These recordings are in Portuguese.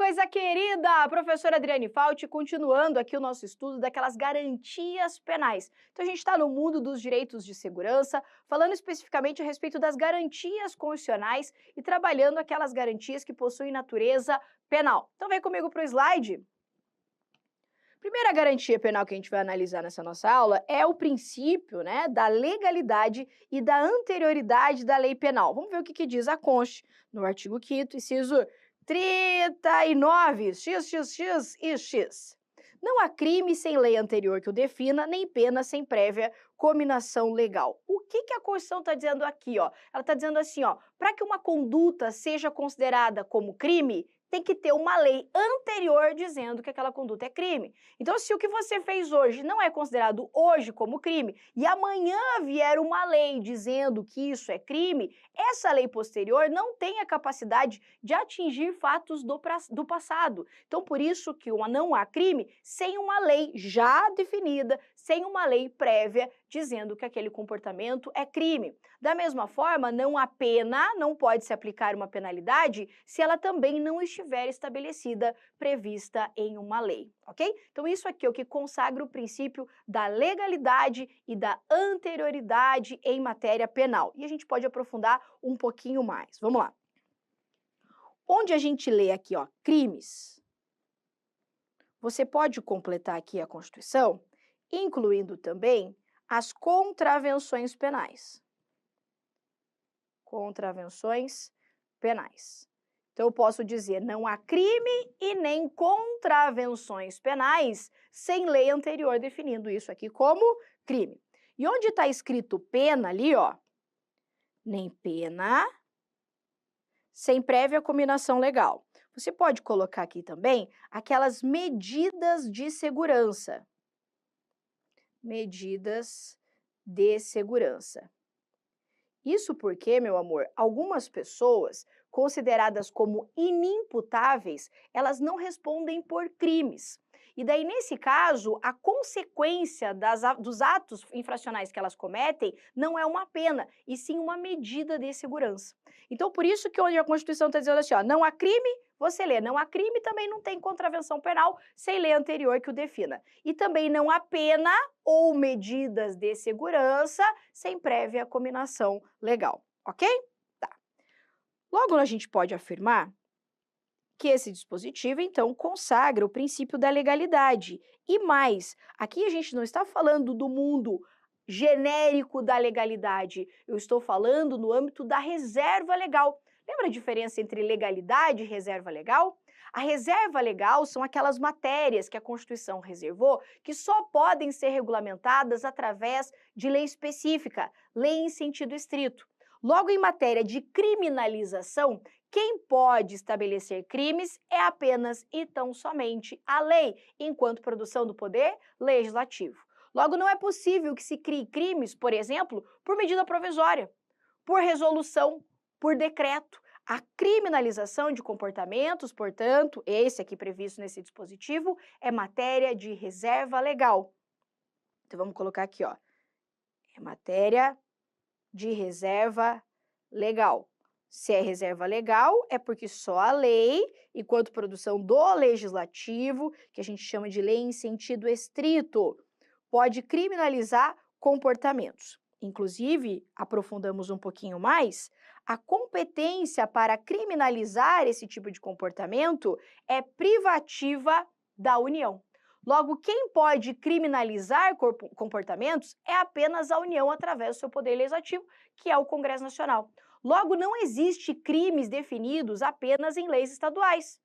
coisa querida! Professora Adriane Falti, continuando aqui o nosso estudo daquelas garantias penais. Então a gente está no mundo dos direitos de segurança, falando especificamente a respeito das garantias constitucionais e trabalhando aquelas garantias que possuem natureza penal. Então vem comigo para o slide. Primeira garantia penal que a gente vai analisar nessa nossa aula é o princípio, da legalidade e da anterioridade da lei penal. Vamos ver o que diz a Constituição no artigo 5º, inciso 39, XXX e X. Não há crime sem lei anterior que o defina, nem pena sem prévia cominação legal. O que a Constituição está dizendo aqui? Ela está dizendo assim, para que uma conduta seja considerada como crime, tem que ter uma lei anterior dizendo que aquela conduta é crime. Então, se o que você fez hoje não é considerado hoje como crime, e amanhã vier uma lei dizendo que isso é crime, essa lei posterior não tem a capacidade de atingir fatos do passado. Então, por isso que não há crime sem uma lei já definida, sem uma lei prévia dizendo que aquele comportamento é crime. Da mesma forma, não há pena, não pode se aplicar uma penalidade se ela também não estiver estabelecida, prevista em uma lei, ok? Então isso aqui é o que consagra o princípio da legalidade e da anterioridade em matéria penal. E a gente pode aprofundar um pouquinho mais. Vamos lá. Onde a gente lê aqui, crimes, você pode completar aqui a Constituição, incluindo também as contravenções penais. Contravenções penais. Então, eu posso dizer, não há crime e nem contravenções penais sem lei anterior definindo isso aqui como crime. E onde está escrito pena ali, nem pena sem prévia cominação legal. Você pode colocar aqui também aquelas medidas de segurança. Medidas de segurança. Isso porque, meu amor, algumas pessoas consideradas como inimputáveis, elas não respondem por crimes. E daí, nesse caso, a consequência dos atos infracionais que elas cometem não é uma pena, e sim uma medida de segurança. Então, por isso que onde a Constituição está dizendo assim, não há crime, você lê, não há crime, também não tem contravenção penal sem lei anterior que o defina. E também não há pena ou medidas de segurança sem prévia cominação legal, ok? Tá. Logo, a gente pode afirmar que esse dispositivo, então, consagra o princípio da legalidade. E mais, aqui a gente não está falando do mundo genérico da legalidade, eu estou falando no âmbito da reserva legal. Lembra a diferença entre legalidade e reserva legal? A reserva legal são aquelas matérias que a Constituição reservou que só podem ser regulamentadas através de lei específica, lei em sentido estrito. Logo, em matéria de criminalização, quem pode estabelecer crimes é apenas e tão somente a lei, enquanto produção do poder legislativo. Logo, não é possível que se crie crimes, por exemplo, por medida provisória, por resolução, por decreto. A criminalização de comportamentos, portanto, esse aqui previsto nesse dispositivo, é matéria de reserva legal. Então, vamos colocar aqui, é matéria de reserva legal. Se é reserva legal, é porque só a lei, enquanto produção do legislativo, que a gente chama de lei em sentido estrito, pode criminalizar comportamentos. Inclusive, aprofundamos um pouquinho mais, a competência para criminalizar esse tipo de comportamento é privativa da União. Logo, quem pode criminalizar comportamentos é apenas a União através do seu poder legislativo, que é o Congresso Nacional. Logo, não existe crimes definidos apenas em leis estaduais.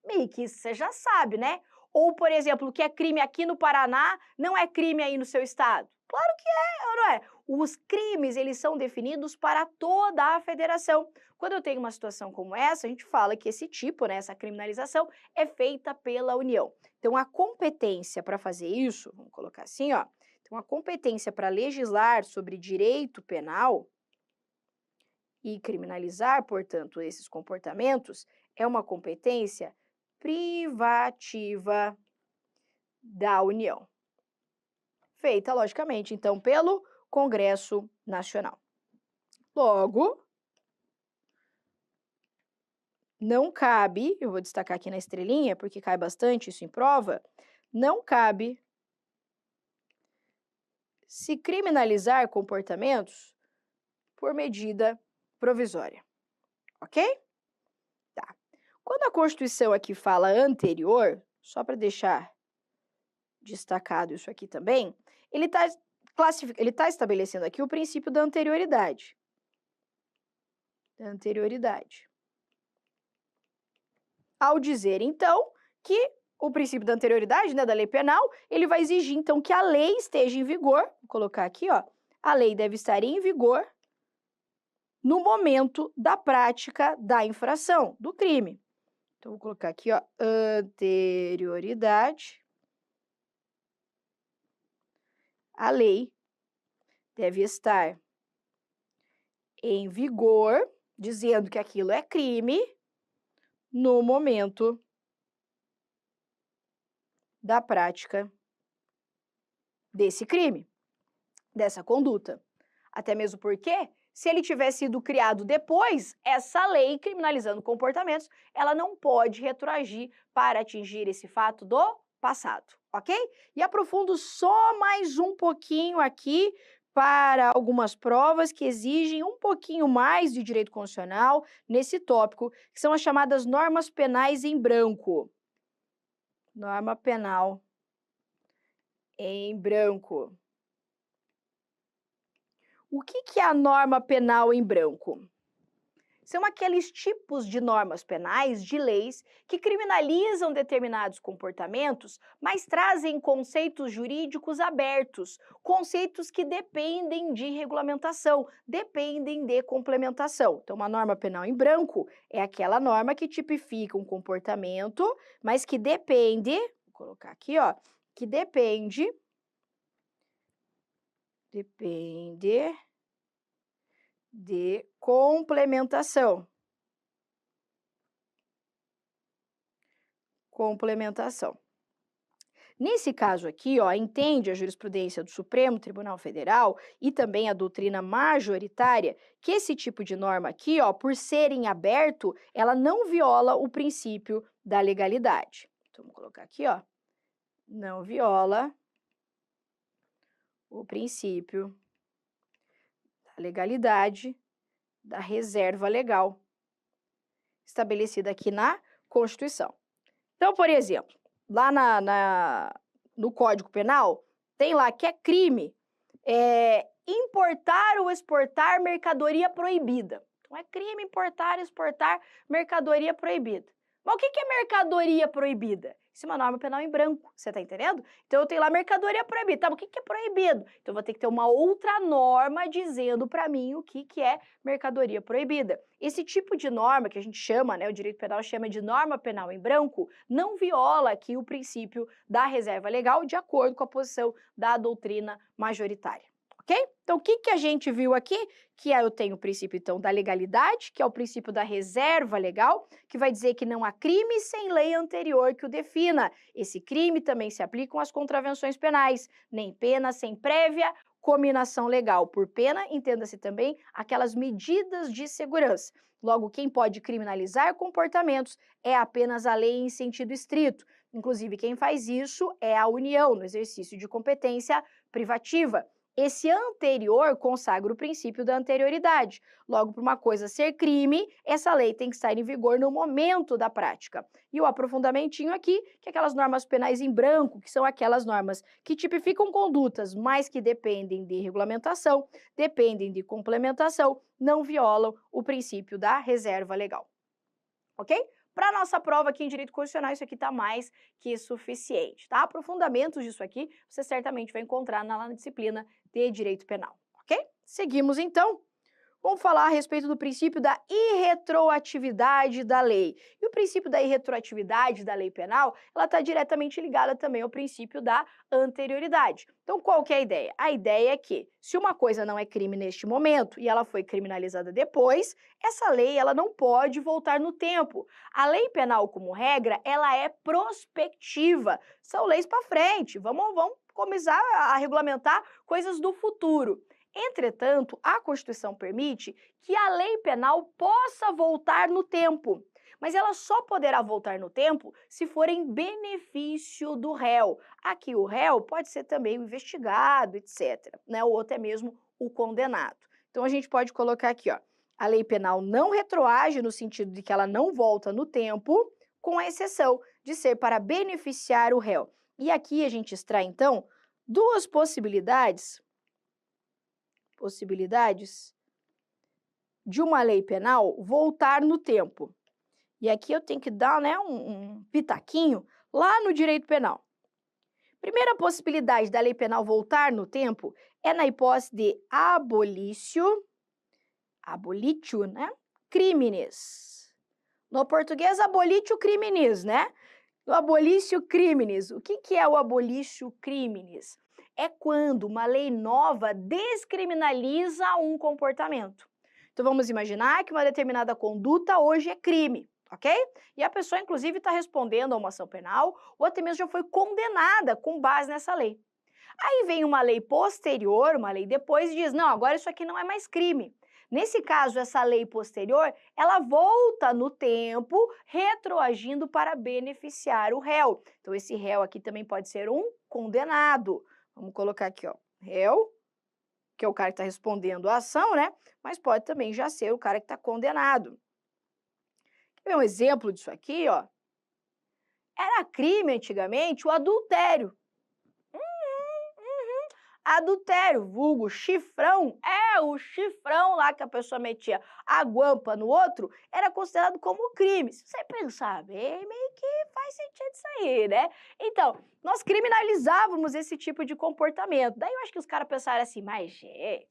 Meio que isso você já sabe, né? Ou, por exemplo, o que é crime aqui no Paraná não é crime aí no seu estado. Claro que é, ou não é? Os crimes, eles são definidos para toda a federação. Quando eu tenho uma situação como essa, a gente fala que esse tipo, essa criminalização, é feita pela União. Então, a competência para fazer isso, vamos colocar assim, então a competência para legislar sobre direito penal e criminalizar, portanto, esses comportamentos, é uma competência privativa da União. Feita, logicamente, então, pelo Congresso Nacional. Logo, não cabe, eu vou destacar aqui na estrelinha, porque cai bastante isso em prova, não cabe se criminalizar comportamentos por medida provisória, ok? Tá. Quando a Constituição aqui fala anterior, só para deixar destacado isso aqui também, ele tá estabelecendo aqui o princípio da anterioridade. Da anterioridade. Ao dizer, então, que o princípio da anterioridade, né, da lei penal, ele vai exigir, então, que a lei esteja em vigor, vou colocar aqui, ó, a lei deve estar em vigor no momento da prática da infração, do crime. Então, vou colocar aqui, ó, anterioridade. A lei deve estar em vigor, dizendo que aquilo é crime, no momento da prática desse crime, dessa conduta. Até mesmo porque, se ele tivesse sido criado depois, essa lei criminalizando comportamentos, ela não pode retroagir para atingir esse fato do passado, ok? E aprofundo só mais um pouquinho aqui para algumas provas que exigem um pouquinho mais de direito constitucional nesse tópico, que são as chamadas normas penais em branco. Norma penal em branco. O que é a norma penal em branco? São aqueles tipos de normas penais, de leis, que criminalizam determinados comportamentos, mas trazem conceitos jurídicos abertos, conceitos que dependem de regulamentação, dependem de complementação. Então, uma norma penal em branco é aquela norma que tipifica um comportamento, mas que depende, vou colocar aqui, ó, que depende de complementação. Complementação. Nesse caso aqui, ó, entende a jurisprudência do Supremo Tribunal Federal e também a doutrina majoritária que esse tipo de norma aqui, ó, por ser em aberto, ela não viola o princípio da legalidade. Então, vamos colocar aqui, ó, não viola o princípio da legalidade da reserva legal estabelecida aqui na Constituição. Então, por exemplo, lá no Código Penal, tem lá que é crime importar ou exportar mercadoria proibida. Então, é crime importar e exportar mercadoria proibida. Mas o que é mercadoria proibida? Isso é uma norma penal em branco, você está entendendo? Então, eu tenho lá mercadoria proibida. Tá, mas o que é proibido? Então, eu vou ter que ter uma outra norma dizendo para mim o que é mercadoria proibida. Esse tipo de norma que a gente chama, né, o direito penal chama de norma penal em branco, não viola aqui o princípio da reserva legal de acordo com a posição da doutrina majoritária. Ok? Então, o que a gente viu aqui? Que eu tenho o princípio, então, da legalidade, que é o princípio da reserva legal, que vai dizer que não há crime sem lei anterior que o defina. Esse crime também se aplicam às contravenções penais, nem pena sem prévia cominação legal. Por pena, entenda-se também aquelas medidas de segurança. Logo, quem pode criminalizar comportamentos é apenas a lei em sentido estrito. Inclusive, quem faz isso é a União, no exercício de competência privativa. Esse anterior consagra o princípio da anterioridade. Logo, para uma coisa ser crime, essa lei tem que estar em vigor no momento da prática. E o aprofundamentinho aqui, que é aquelas normas penais em branco, que são aquelas normas que tipificam condutas, mas que dependem de regulamentação, dependem de complementação, não violam o princípio da reserva legal. Ok? Para a nossa prova aqui em Direito Constitucional, isso aqui está mais que suficiente, tá? Aprofundamentos disso aqui, você certamente vai encontrar na disciplina de Direito Penal, ok? Seguimos, então. Vamos falar a respeito do princípio da irretroatividade da lei. E o princípio da irretroatividade da lei penal, ela está diretamente ligada também ao princípio da anterioridade. Então, qual que é a ideia? A ideia é que, se uma coisa não é crime neste momento e ela foi criminalizada depois, essa lei ela não pode voltar no tempo. A lei penal, como regra, ela é prospectiva. São leis para frente. Vamos começar a regulamentar coisas do futuro. Entretanto, a Constituição permite que a lei penal possa voltar no tempo. mas ela só poderá voltar no tempo se for em benefício do réu. Aqui o réu pode ser também o investigado, etc., né? Ou até mesmo o condenado. Então a gente pode colocar aqui, ó, a lei penal não retroage no sentido de que ela não volta no tempo, com a exceção de ser para beneficiar o réu. E aqui a gente extrai, então, duas possibilidades de uma lei penal voltar no tempo. E aqui eu tenho que dar, né, um pitaquinho lá no direito penal. Primeira possibilidade da lei penal voltar no tempo é na hipótese de abolitio, né, criminis. No português, abolitio criminis, né? No abolitio criminis. O que é o abolitio criminis? É quando uma lei nova descriminaliza um comportamento. Então, vamos imaginar que uma determinada conduta hoje é crime, ok? E a pessoa, inclusive, está respondendo a uma ação penal ou até mesmo já foi condenada com base nessa lei. Aí vem uma lei posterior, uma lei depois, e diz, não, agora isso aqui não é mais crime. Nesse caso, essa lei posterior, ela volta no tempo, retroagindo para beneficiar o réu. Então, esse réu aqui também pode ser um condenado. Vamos colocar aqui, ó, réu, que é o cara que está respondendo a ação, né? Mas pode também já ser o cara que está condenado. Quer ver um exemplo disso aqui, ó? Era crime antigamente o adultério. Adultério, vulgo chifrão, o chifrão lá que a pessoa metia a guampa no outro, era considerado como crime. Se você pensar bem, meio que faz sentido isso aí, né? Então, nós criminalizávamos esse tipo de comportamento. Daí eu acho que os caras pensaram assim, mas gente,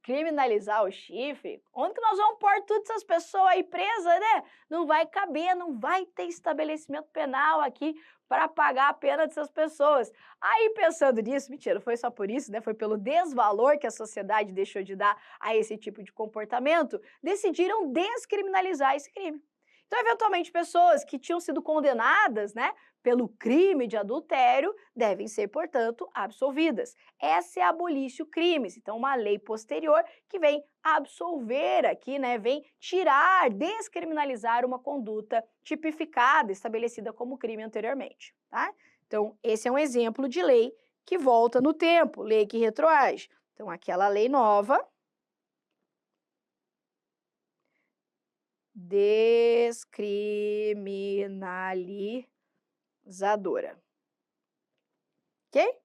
criminalizar o chifre? Onde que nós vamos pôr todas essas pessoas aí presas, né? Não vai caber, não vai ter estabelecimento penal aqui para pagar a pena dessas pessoas. Aí, pensando nisso, mentira, foi só por isso, né? Foi pelo desvalor que a sociedade deixou de dar a esse tipo de comportamento, decidiram descriminalizar esse crime. Então, eventualmente, pessoas que tinham sido condenadas, né, pelo crime de adultério devem ser, portanto, absolvidas. Essa é a abolitio crimes, então uma lei posterior que vem absolver aqui, né, vem tirar, descriminalizar uma conduta tipificada, estabelecida como crime anteriormente, tá? Então, esse é um exemplo de lei que volta no tempo, lei que retroage. Então, aquela lei nova descriminalizadora. Ok?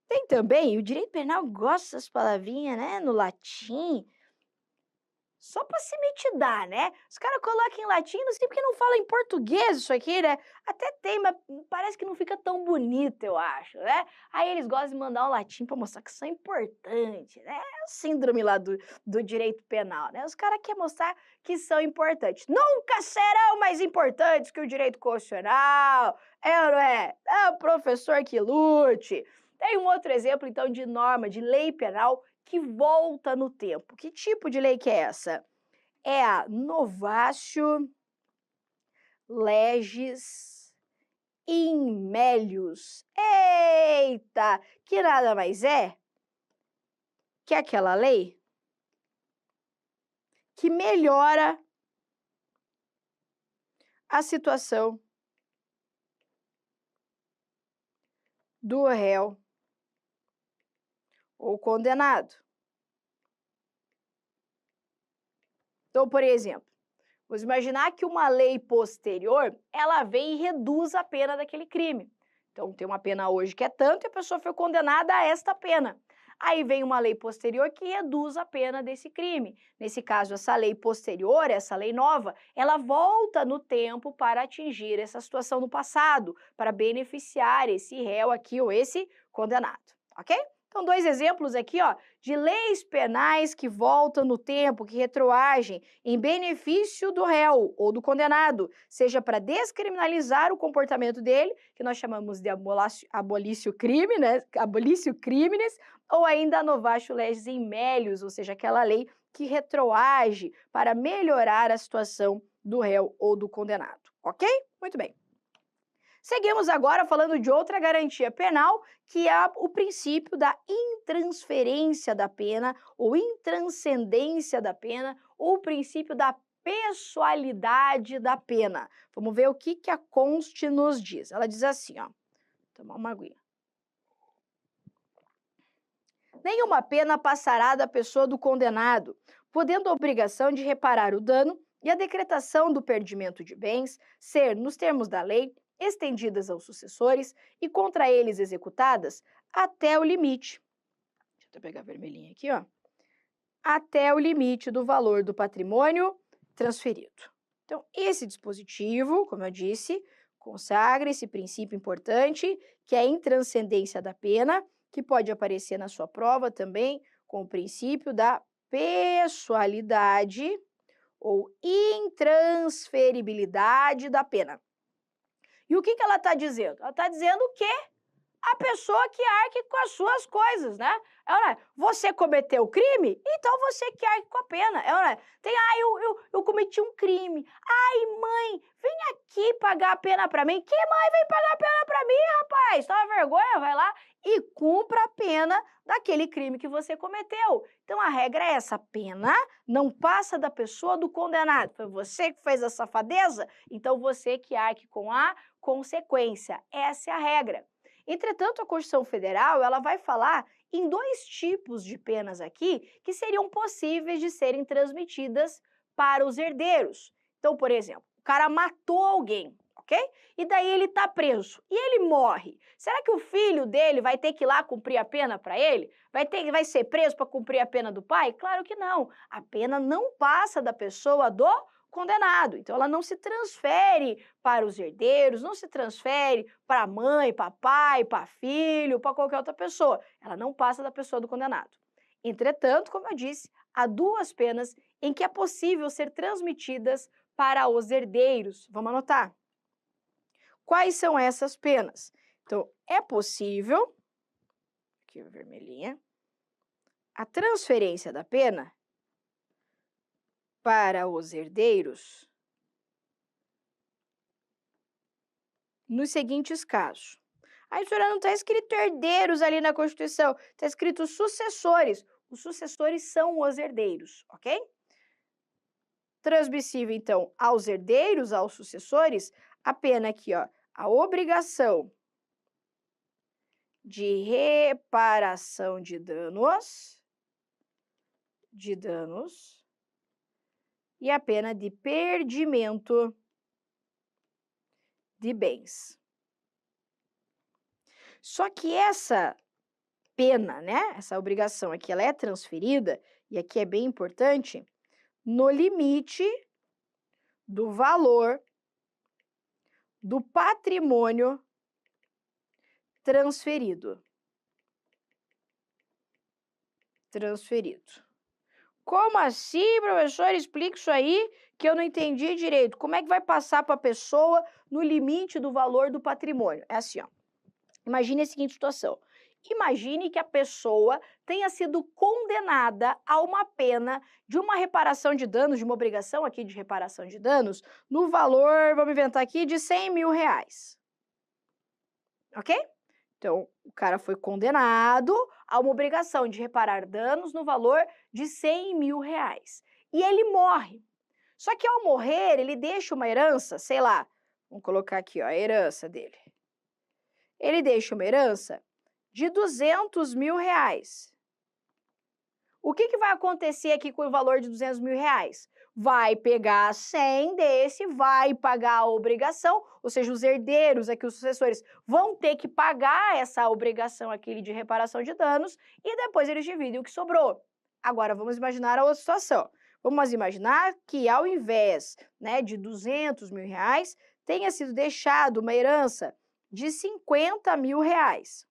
Tem também, o direito penal gosta dessas palavrinhas, né, no latim, só para se mitidar, né? Os caras colocam em latim, não sei porque não fala em português isso aqui, né? Até tem, mas parece que não fica tão bonito, eu acho, né? Aí eles gostam de mandar um latim para mostrar que são importantes, né? É o síndrome lá do direito penal, né? Os caras querem mostrar que são importantes. Nunca serão mais importantes que o direito constitucional, ou não é? É o professor que lute. Tem um outro exemplo, então, de norma, de lei penal que volta no tempo. Que tipo de lei que é essa? É a Novatio Legis in Melius. Eita! Que nada mais é que aquela lei que melhora a situação do réu ou condenado. Então, por exemplo, vamos imaginar que uma lei posterior, ela vem e reduz a pena daquele crime. Então, tem uma pena hoje que é tanto e a pessoa foi condenada a esta pena. Aí vem uma lei posterior que reduz a pena desse crime. Nesse caso, essa lei posterior, essa lei nova, ela volta no tempo para atingir essa situação no passado, para beneficiar esse réu aqui ou esse condenado, ok? Então, dois exemplos aqui, ó, de leis penais que voltam no tempo, que retroagem em benefício do réu ou do condenado, seja para descriminalizar o comportamento dele, que nós chamamos de abolitio crime, né? Abolitio criminis, ou ainda a Novatio Legis in Melius, ou seja, aquela lei que retroage para melhorar a situação do réu ou do condenado, ok? Muito bem. Seguimos agora falando de outra garantia penal, que é o princípio da intransferência da pena, ou intranscendência da pena, ou o princípio da pessoalidade da pena. Vamos ver o que a Const nos diz. Ela diz assim, ó, tomar uma aguinha. Nenhuma pena passará da pessoa do condenado, podendo a obrigação de reparar o dano e a decretação do perdimento de bens ser, nos termos da lei, estendidas aos sucessores e contra eles executadas até o limite. Deixa eu até pegar a vermelhinha aqui, ó. Até o limite do valor do patrimônio transferido. Então, esse dispositivo, como eu disse, consagra esse princípio importante, que é a intranscendência da pena, que pode aparecer na sua prova também com o princípio da pessoalidade ou intransferibilidade da pena. E o que ela está dizendo? Ela está dizendo que a pessoa que arque com as suas coisas, né? Você cometeu o crime? Então você que arque com a pena. Eu cometi um crime. Ai, mãe, vem aqui pagar a pena pra mim. Que mãe vem pagar a pena pra mim, rapaz? Toma vergonha, vai lá e cumpra a pena daquele crime que você cometeu. Então a regra é essa, a pena não passa da pessoa do condenado. Foi você que fez a safadeza? Então você que arque com a consequência. Essa é a regra. Entretanto, a Constituição Federal ela vai falar em dois tipos de penas aqui que seriam possíveis de serem transmitidas para os herdeiros. Então, por exemplo, o cara matou alguém, ok? E daí ele está preso e ele morre. Será que o filho dele vai ter que ir lá cumprir a pena para ele? Vai ser preso para cumprir a pena do pai? Claro que não. A pena não passa da pessoa do condenado. Então, ela não se transfere para os herdeiros, não se transfere para a mãe, para pai, para filho, para qualquer outra pessoa. Ela não passa da pessoa do condenado. Entretanto, como eu disse, há duas penas em que é possível ser transmitidas para os herdeiros. Vamos anotar. Quais são essas penas? Então, é possível, aqui a vermelhinha, a transferência da pena para os herdeiros nos seguintes casos. A senhora não está escrito herdeiros ali na Constituição, está escrito sucessores. Os sucessores são os herdeiros, ok? Transmissível, então, aos herdeiros, aos sucessores, a pena aqui, ó, a obrigação de reparação de danos, e a pena de perdimento de bens. Só que essa pena, né, essa obrigação aqui, ela é transferida, e aqui é bem importante, no limite do valor do patrimônio transferido. Como assim, professor? Explica isso aí que eu não entendi direito. Como é que vai passar para a pessoa no limite do valor do patrimônio? É assim, ó. Imagine a seguinte situação. Imagine que a pessoa tenha sido condenada a uma pena de uma reparação de danos, de uma obrigação aqui de reparação de danos, no valor, vamos inventar aqui, de 100 mil reais. Ok? Então, o cara foi condenado a uma obrigação de reparar danos no valor de 100 mil reais. E ele morre. Só que ao morrer, ele deixa uma herança, sei lá, vamos colocar aqui, ó, a herança dele. Ele deixa uma herança de 200 mil reais. O que vai acontecer aqui com o valor de 200 mil reais? Vai pegar 100 desse, vai pagar a obrigação, ou seja, os herdeiros, aqui os sucessores, vão ter que pagar essa obrigação aqui de reparação de danos e depois eles dividem o que sobrou. Agora, vamos imaginar a outra situação. Vamos imaginar que ao invés, né, de 200 mil reais, tenha sido deixado uma herança de 50 mil reais.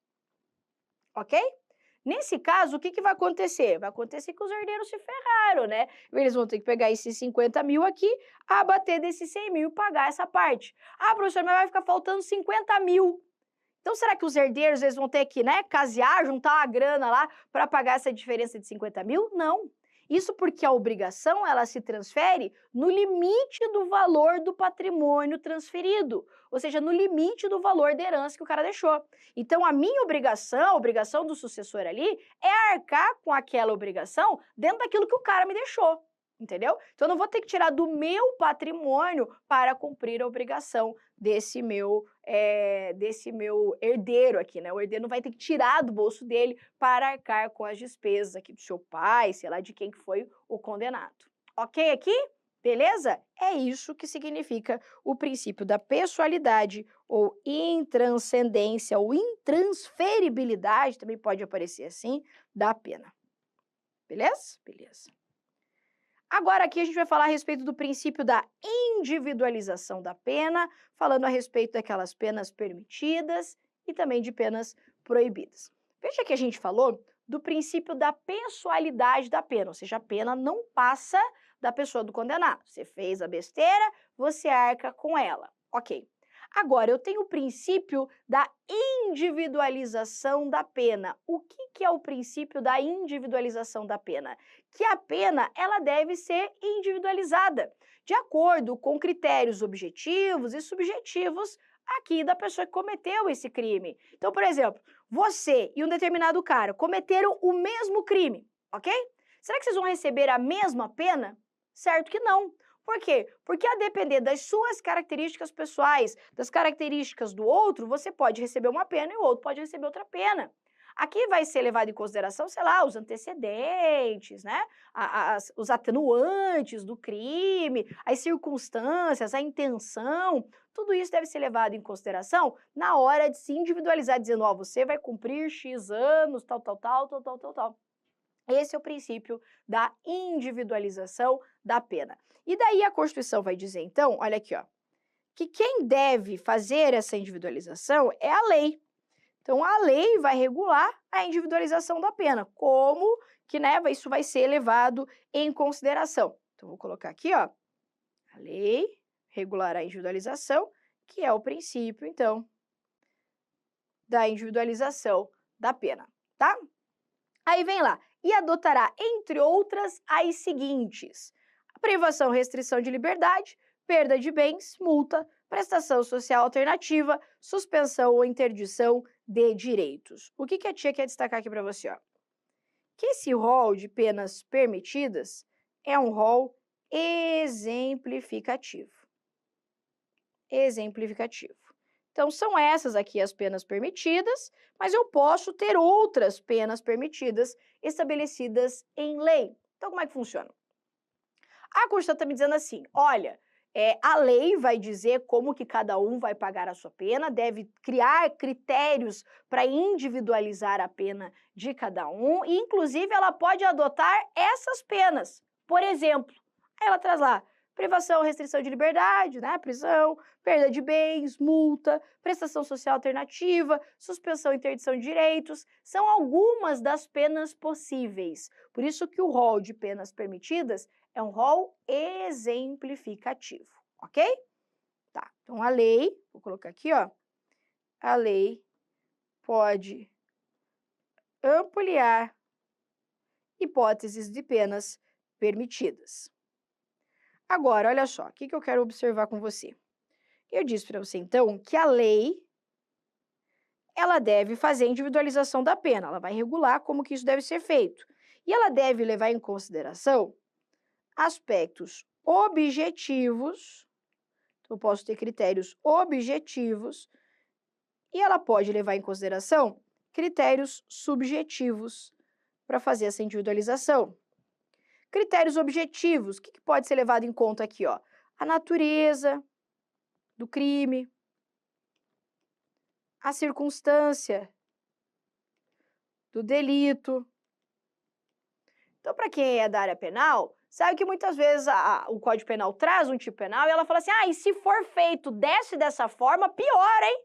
Ok? Nesse caso, o que vai acontecer? Vai acontecer que os herdeiros se ferraram, né? Eles vão ter que pegar esses 50 mil aqui, abater desses 100 mil e pagar essa parte. Ah, professor, mas vai ficar faltando 50 mil. Então, será que os herdeiros eles vão ter que, né, casear, juntar uma grana lá para pagar essa diferença de 50 mil? Não. Isso porque a obrigação, ela se transfere no limite do valor do patrimônio transferido, ou seja, no limite do valor da herança que o cara deixou. Então, a minha obrigação, a obrigação do sucessor ali, é arcar com aquela obrigação dentro daquilo que o cara me deixou, entendeu? Então, eu não vou ter que tirar do meu patrimônio para cumprir a obrigação desse meu herdeiro aqui, né? O herdeiro não vai ter que tirar do bolso dele para arcar com as despesas aqui do seu pai, sei lá, de quem que foi o condenado. Ok aqui? Beleza? É isso que significa o princípio da pessoalidade ou intranscendência ou intransferibilidade, também pode aparecer assim, da pena. Beleza? Beleza. Agora aqui a gente vai falar a respeito do princípio da individualização da pena, falando a respeito daquelas penas permitidas e também de penas proibidas. Veja que a gente falou do princípio da pessoalidade da pena, ou seja, a pena não passa da pessoa do condenado. Você fez a besteira, você arca com ela. Ok. Agora, eu tenho o princípio da individualização da pena. O que é o princípio da individualização da pena? Que a pena ela deve ser individualizada, de acordo com critérios objetivos e subjetivos aqui da pessoa que cometeu esse crime. Então, por exemplo, você e um determinado cara cometeram o mesmo crime, ok? Será que vocês vão receber a mesma pena? Certo que não. Por quê? Porque a depender das suas características pessoais, das características do outro, você pode receber uma pena e o outro pode receber outra pena. Aqui vai ser levado em consideração, sei lá, os antecedentes, né? Os atenuantes do crime, as circunstâncias, a intenção, tudo isso deve ser levado em consideração na hora de se individualizar, dizendo, ó, você vai cumprir X anos, tal, tal, tal, tal, tal, tal, tal. Esse é o princípio da individualização da pena. E daí a Constituição vai dizer, então, olha aqui, ó, que quem deve fazer essa individualização é a lei. Então, a lei vai regular a individualização da pena, como que, né, isso vai ser levado em consideração. Então, vou colocar aqui, ó, a lei regulará a individualização, que é o princípio, então, da individualização da pena, tá? Aí vem lá, e adotará, entre outras, as seguintes: a privação, restrição de liberdade, perda de bens, multa, prestação social alternativa, suspensão ou interdição de direitos. O que a tia quer destacar aqui para você? Ó? Que esse rol de penas permitidas é um rol exemplificativo. Exemplificativo. Então, são essas aqui as penas permitidas, mas eu posso ter outras penas permitidas estabelecidas em lei. Então, como é que funciona? A Constituição está me dizendo assim, olha, a lei vai dizer como que cada um vai pagar a sua pena, deve criar critérios para individualizar a pena de cada um, e inclusive ela pode adotar essas penas. Por exemplo, ela traz lá, privação, restrição de liberdade, né, prisão, perda de bens, multa, prestação social alternativa, suspensão e interdição de direitos, são algumas das penas possíveis. Por isso que o rol de penas permitidas é um rol exemplificativo, ok? Tá, então a lei, vou colocar aqui, ó, a lei pode ampliar hipóteses de penas permitidas. Agora, olha só, o que eu quero observar com você? Eu disse para você, então, que a lei, ela deve fazer a individualização da pena, ela vai regular como que isso deve ser feito. E ela deve levar em consideração aspectos objetivos, então eu posso ter critérios objetivos, e ela pode levar em consideração critérios subjetivos para fazer essa individualização. Critérios objetivos, o que pode ser levado em conta aqui? Ó? A natureza do crime, a circunstância do delito. Então, para quem é da área penal, sabe que muitas vezes o Código Penal traz um tipo penal e ela fala assim, e se for feito dessa forma, pior, hein?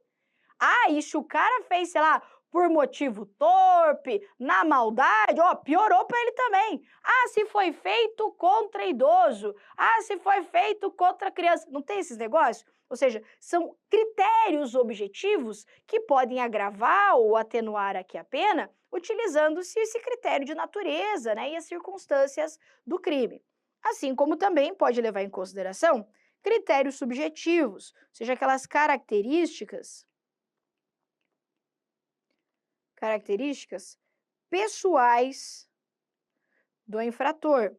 E se o cara fez, sei lá, por motivo torpe, na maldade, ó, piorou para ele também. Se foi feito contra idoso. Se foi feito contra criança. Não tem esses negócios? Ou seja, são critérios objetivos que podem agravar ou atenuar aqui a pena, utilizando-se esse critério de natureza, né, e as circunstâncias do crime. Assim como também pode levar em consideração critérios subjetivos, ou seja, aquelas características pessoais do infrator.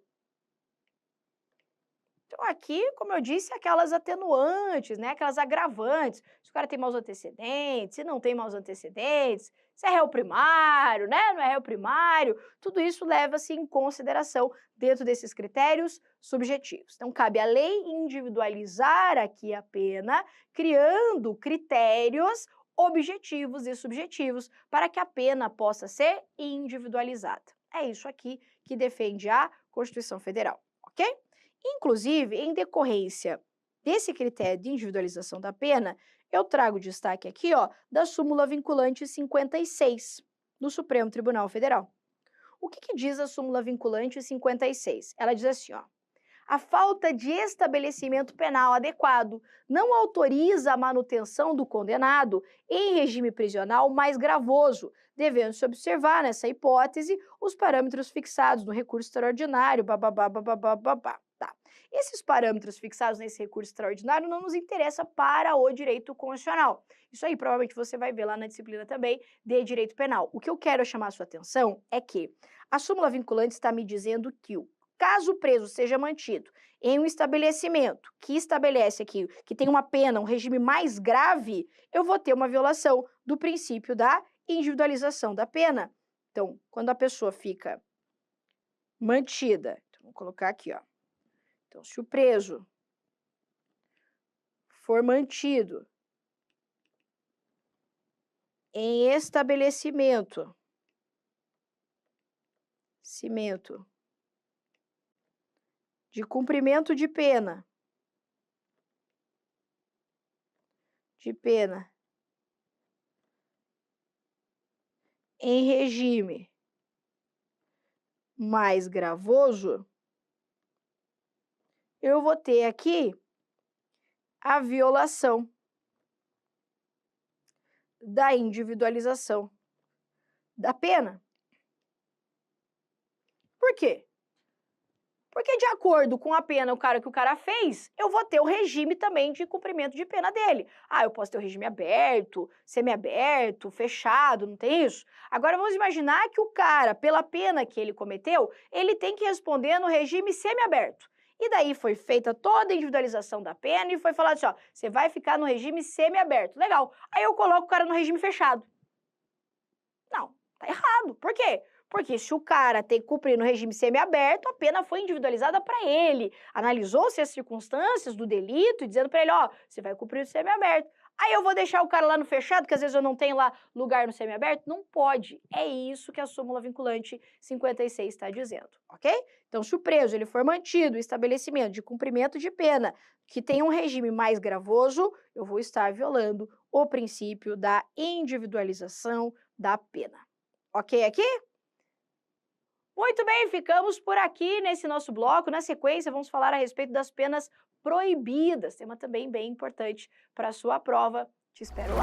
Então, aqui, como eu disse, aquelas atenuantes, né? Aquelas agravantes. Se o cara tem maus antecedentes, se não tem maus antecedentes, se é réu primário, né? Não é réu primário, tudo isso leva-se em consideração dentro desses critérios subjetivos. Então, cabe à lei individualizar aqui a pena, criando critérios objetivos e subjetivos para que a pena possa ser individualizada. É isso aqui que defende a Constituição Federal, ok? Inclusive, em decorrência desse critério de individualização da pena, eu trago destaque aqui, ó, da súmula vinculante 56 do Supremo Tribunal Federal. O que diz a súmula vinculante 56? Ela diz assim, ó: a falta de estabelecimento penal adequado não autoriza a manutenção do condenado em regime prisional mais gravoso, devendo-se observar, nessa hipótese, os parâmetros fixados no recurso extraordinário, babá. Tá. Esses parâmetros fixados nesse recurso extraordinário não nos interessa para o direito constitucional. Isso aí provavelmente você vai ver lá na disciplina também de direito penal. O que eu quero chamar a sua atenção é que a súmula vinculante está me dizendo que caso o preso seja mantido em um estabelecimento que estabelece aqui que tem uma pena, um regime mais grave, eu vou ter uma violação do princípio da individualização da pena. Então, quando a pessoa fica mantida, então, vou colocar aqui, ó. Então, se o preso for mantido em estabelecimento de cumprimento de pena, em regime mais gravoso, eu vou ter aqui a violação da individualização da pena. Por quê? Porque de acordo com a pena que o cara fez, eu vou ter o regime também de cumprimento de pena dele. Ah, eu posso ter o regime aberto, semiaberto, fechado, não tem isso? Agora vamos imaginar que o cara, pela pena que ele cometeu, ele tem que responder no regime semiaberto. E daí foi feita toda a individualização da pena e foi falado assim, ó, você vai ficar no regime semiaberto. Legal. Aí eu coloco o cara no regime fechado. Não, tá errado. Por quê? Porque se o cara tem que cumprir no regime semiaberto, a pena foi individualizada para ele. Analisou-se as circunstâncias do delito e dizendo para ele, ó, você vai cumprir o semiaberto. Aí eu vou deixar o cara lá no fechado, que às vezes eu não tenho lá lugar no semiaberto? Não pode. É isso que a súmula vinculante 56 está dizendo, ok? Então, se o preso ele for mantido em estabelecimento de cumprimento de pena que tem um regime mais gravoso, eu vou estar violando o princípio da individualização da pena. Ok aqui? Muito bem, ficamos por aqui nesse nosso bloco. Na sequência, vamos falar a respeito das penas proibidas, tema também bem importante para a sua prova. Te espero lá.